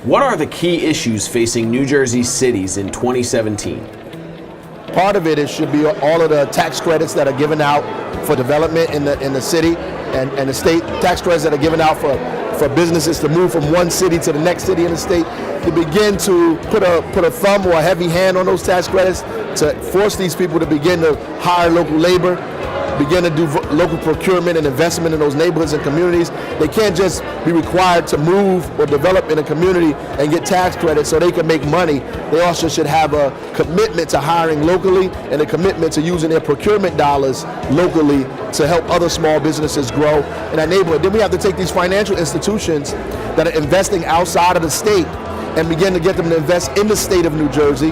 What are the key issues facing New Jersey cities in 2017? Part of it should be all of the tax credits that are given out for development in the city and the state, tax credits that are given out for businesses to move from one city to the next city in the state, to begin to put a thumb or a heavy hand on those tax credits to force these people to begin to hire local labor, begin to do local procurement and investment in those neighborhoods and communities. They can't just be required to move or develop in a community and get tax credits so they can make money. They also should have a commitment to hiring locally and a commitment to using their procurement dollars locally to help other small businesses grow in that neighborhood. Then we have to take these financial institutions that are investing outside of the state and begin to get them to invest in the state of New Jersey,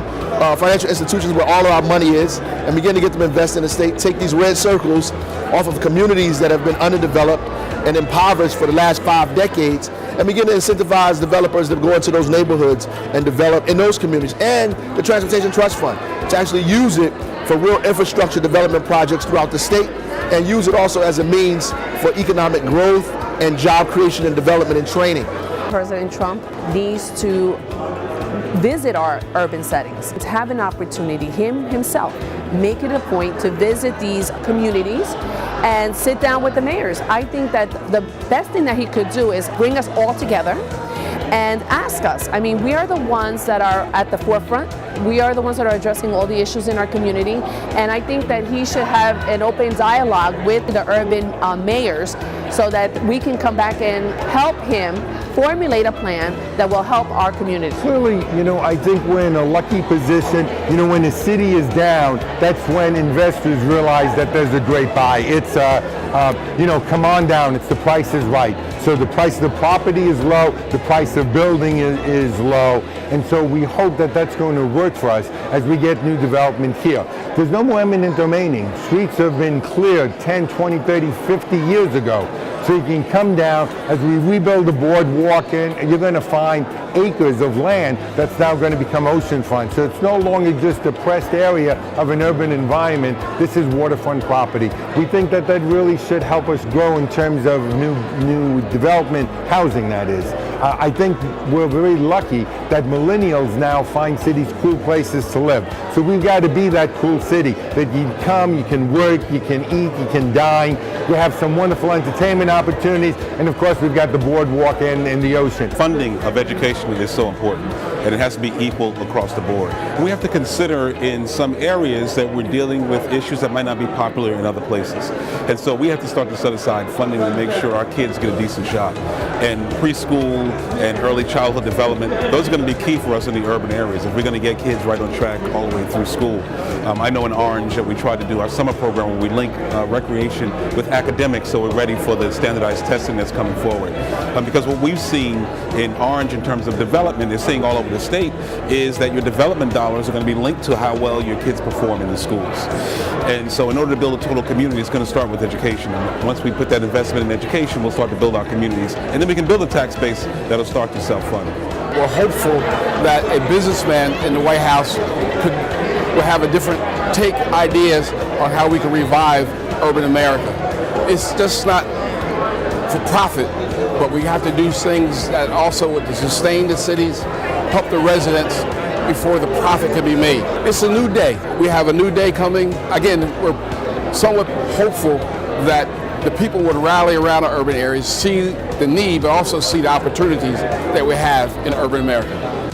financial institutions where all of our money is, and begin to get them to invest in the state, take these red circles off of communities that have been underdeveloped and impoverished for the last 5 decades, and begin to incentivize developers to go into those neighborhoods and develop in those communities, and the Transportation Trust Fund, to actually use it for real infrastructure development projects throughout the state, and use it also as a means for economic growth and job creation and development and training. President Trump needs to visit our urban settings, to have an opportunity, himself, make it a point to visit these communities and sit down with the mayors. I think that the best thing that he could do is bring us all together and ask us. I mean, we are the ones that are at the forefront. We are the ones that are addressing all the issues in our community. And I think that he should have an open dialogue with the urban mayors so that we can come back and help him formulate a plan that will help our community. Clearly, I think we're in a lucky position. When the city is down, that's when investors realize that there's a great buy. It's, come on down, it's the price is right. So the price of the property is low, the price of building is low, and so we hope that that's going to work for us as we get new development here. There's no more eminent domaining. Streets have been cleared 10, 20, 30, 50 years ago. So you can come down as we rebuild the boardwalk and you're going to find acres of land that's now going to become oceanfront. So it's no longer just a depressed area of an urban environment. This is waterfront property. We think that really should help us grow in terms of new development, housing that is. I think we're very lucky that millennials now find cities cool places to live. So we've got to be that cool city that you come, you can work, you can eat, you can dine. We have some wonderful entertainment opportunities, and of course we've got the boardwalk and the ocean. Funding of education is so important, and it has to be equal across the board. And we have to consider in some areas that we're dealing with issues that might not be popular in other places. And so we have to start to set aside funding to make sure our kids get a decent shot. And preschool and early childhood development, those are going to be key for us in the urban areas if we're going to get kids right on track all the way through school. I know in Orange that we tried to do our summer program where we link recreation with academics so we're ready for the standardized testing that's coming forward. Because what we've seen in Orange in terms of development, and seeing all over the state, is that your development dollars are going to be linked to how well your kids perform in the schools. And so in order to build a total community, it's going to start with education. And once we put that investment in education, we'll start to build our communities. And then we can build a tax base that'll start to self-fund. We're hopeful that a businessman in the White House will have a different take ideas on how we can revive urban America. It's just not for profit, but we have to do things that also would sustain the cities, help the residents before the profit can be made. It's a new day. We have a new day coming. Again, we're somewhat hopeful that the people would rally around our urban areas, see the need, but also see the opportunities that we have in urban America.